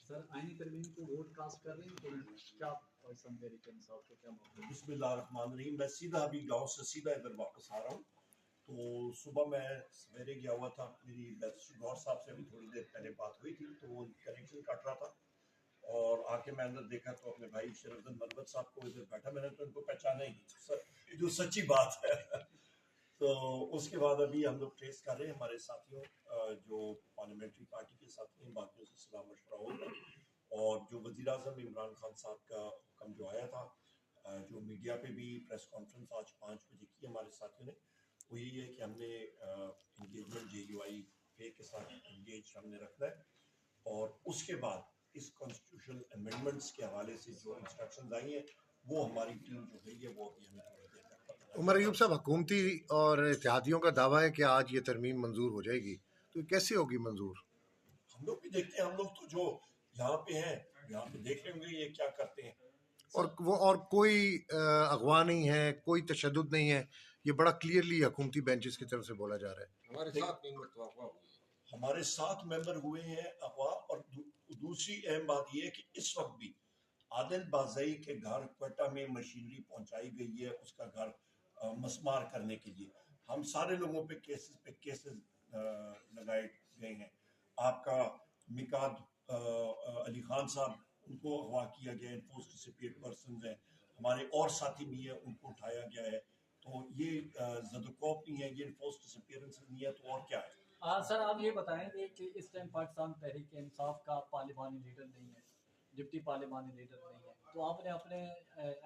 سر آئینی ترمیم کو ووٹ کاسٹ کر رہے ہیں تو کیا پاکستان تحریک انصاف کو کیا موقع؟ بسم اللہ الرحمن الرحیم. میں سیدھا ابھی گاؤں سے سیدھا ادھر واپس آ رہا ہوں. تو صبح میں سویرے گیا ہوا تھا, میری گور صاحب سے ابھی تھوڑی دیر پہلے بات ہوئی تھی, تو وہ کنیکشن کٹ رہا تھا اور آ کے میں اندر دیکھا تو اپنے بھائی شرف الدین مروت صاحب کو ادھر بیٹھا, میں نے تو ان کو پہچانا ہی نہیں, جو سچی بات ہے. تو اس کے بعد ابھی ہم لوگ ٹریس کر رہے ہیں ہمارے ساتھیوں جو پارلیمنٹری پارٹی کے ساتھی ہیں, باقیوں سے صلاح مشورہ ہوگا. اور جو وزیر اعظم عمران خان صاحب کا حکم جو آیا تھا, جو میڈیا پہ بھی پریس کانفرنس آج 5 بجے کی ہمارے ساتھیوں نے, وہ یہی ہے کہ ہم نے انگیجمنٹ JUI کے ساتھ انگیج ہم نے رکھنا ہے. اور اس کے بعد اس کانسٹیٹیوشنل امینڈمنٹس کے حوالے سے جو انسٹرکشنز آئی ہیں وہ ہماری ٹیم جو گئی ہے وہ ابھی ہمیں تھوڑی دیر تک پتہ لگے. عمر ایوب صاحب, حکومتی اور اتحادیوں کا دعویٰ ہے کہ آج یہ ترمیم منظور ہو جائے گی, تو یہ کیسے ہوگی منظور؟ ہم لوگ بھی دیکھتے ہیں, ہم لوگ تو جو یہاں پہ ہیں یہاں پہ دیکھ لیں گے یہ کیا کرتے ہیں. اور کوئی اغوا نہیں ہے, کوئی تشدد نہیں ہے, یہ بڑا کلیئرلی حکومتی بینچز کی طرف سے بولا جا رہا ہے. ہمارے 7 ممبر ہوئے ہیں اغوا, اور دوسری اہم بات یہ ہے کہ اس وقت بھی عادل بازئی کے گھر کوئٹہ میں مشینری پہنچائی گئی ہے اس کا گھر مسمار کرنے کے لیے. ہم سارے لوگوں پہ کیسز لگائے گئے ہیں. آپ کا میکاد علی خان صاحب, ان کو اغوا کیا گیا, انفورس ڈسپیئرڈ پرسنز ہیں. ہمارے اور ساتھی بھی ہیں, ان کو اٹھایا گیا ہے. تو یہ زدوکوپ نہیں ہے, یہ انفورس ڈسپیئرنس نہیں ہے, تو اور کیا ہے. سر آپ یہ بتائیں گے کہ اس ٹائم پاکستان تحریک انصاف کا پارلیمانی لیڈر نہیں ہے, ڈپٹی پارلیمانی لیڈر نہیں ہے, تو آپ نے اپنے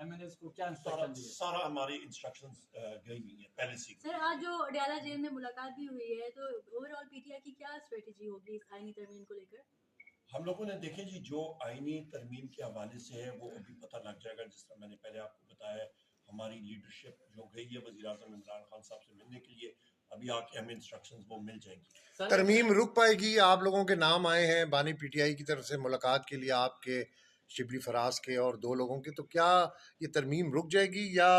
MNAs کو کیا انسٹرکشن دیے؟ سارا ہماری انسٹرکشنز گئی ہوئی ہیں پہلے سے. سر آج جو ڈیالہ جیل میں ملاقات بھی ہوئی ہے, تو اوور آل PTI کی کیا اسٹریٹجی ہوگی اس آئینی ترمیم کو لے کر؟ ہم لوگوں نے دیکھیں جی, جو آئینی ترمیم کے حوالے سے ہے وہ ابھی پتہ لگ جائے گا. جس طرح میں نے پہلے آپ کو بتایا, ہماری لیڈرشپ جو گئی ہے وزیر اعظم عمران خان صاحب سے ملنے کے لیے, ابھی آ کے ہمیں انسٹرکشنز وہ مل جائیں گی. ترمیم رک پائے گی؟ آپ لوگوں کے نام آئے ہیں بانی PTI کی طرف سے ملاقات کے لیے, آپ کے, شبلی فراز کے اور 2 لوگوں کے, تو کیا یہ ترمیم رک جائے گی یا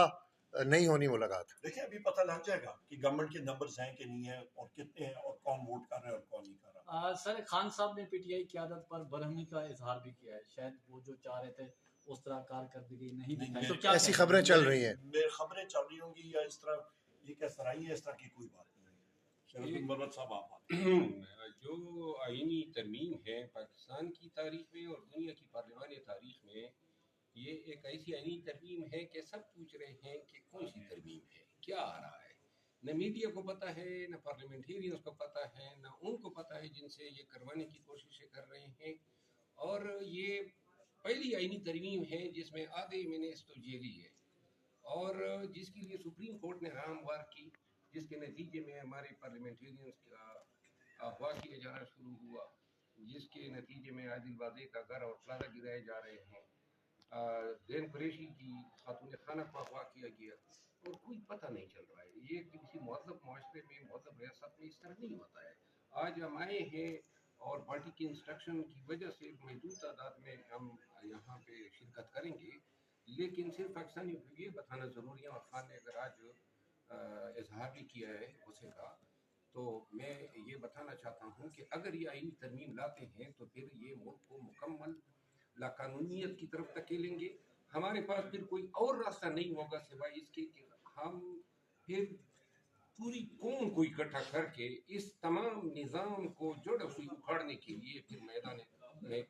نہیں ہونی ملاقات؟ دیکھیں ابھی پتہ لگ جائے گا کہ گورنمنٹ کے نمبرز ہیں کہ نہیں ہیں, اور کتنے ہیں, اور کون ووٹ کر رہا ہے اور کون نہیں کر رہا. سر خان صاحب نے PTI قیادت پر برہمی کا اظہار بھی کیا ہے, شاید وہ جو چاہ رہے تھے اس طرح کارکردگی نہیں دکھائی, تو کیا ایسی خبریں چل رہی ہیں؟ میرے خبریں چل رہی ہوں گی یا اس طرح یہ کس طرح ہی ہے, اس طرح کی کوئی بات نہیں ہے. شرف الدین مروت صاحب آپ جو آئینی ترمیم ہے پاکستان کی تاریخ میں اور دنیا کی پارلیمانی تاریخ میں, یہ ایک ایسی آئینی ترمیم ہے کہ سب پوچھ رہے ہیں کہ کون سی ترمیم ہے, کیا آ رہا ہے. نہ میڈیا کو پتہ ہے, نہ پارلیمنٹیرینز کو پتہ ہے, نہ ان کو پتہ ہے جن سے یہ کروانے کی کوششیں کر رہے ہیں. اور یہ پہلی آئینی ترمیم ہے جس میں آدھے MNAs تو جیلی ہے, اور جس کے لیے سپریم کورٹ نے حرام وار کی, جس کے نتیجے میں ہمارے پارلیمنٹیرینز کا اغوا کیا جانا شروع ہوا, جس کے نتیجے میں عادل بازی کا گھر اور پلازہ گرائے جا رہے ہیں, زین قریشی کی خاتون خانہ کو اغوا کیا گیا, اور کوئی پتہ نہیں چل رہا ہے. یہ کسی مہذب معاشرے میں, مہذب ریاست میں اس طرح نہیں ہوتا ہے. آج ہم آئے ہیں اور پارٹی کی انسٹرکشن کی وجہ سے محدود تعداد میں ہم یہاں پہ شرکت کریں گے, لیکن صرف پاکستانی کو یہ بتانا ضروری ہے, اور خان نے اگر آج اظہار بھی کیا ہے غصے کا, تو میں یہ بتانا چاہتا ہوں کہ اگر یہ آئینی ترمیم لاتے ہیں تو پھر یہ ملک کو مکمل لاقانونیت کی طرف دھکیلیں گے. ہمارے پاس پھر کوئی اور راستہ نہیں ہوگا سوائے اس کے کہ ہم پھر پوری قوم کو اکٹھا کر کے اس تمام نظام کو جڑ سے اکھاڑنے کے لیے پھر میدان میں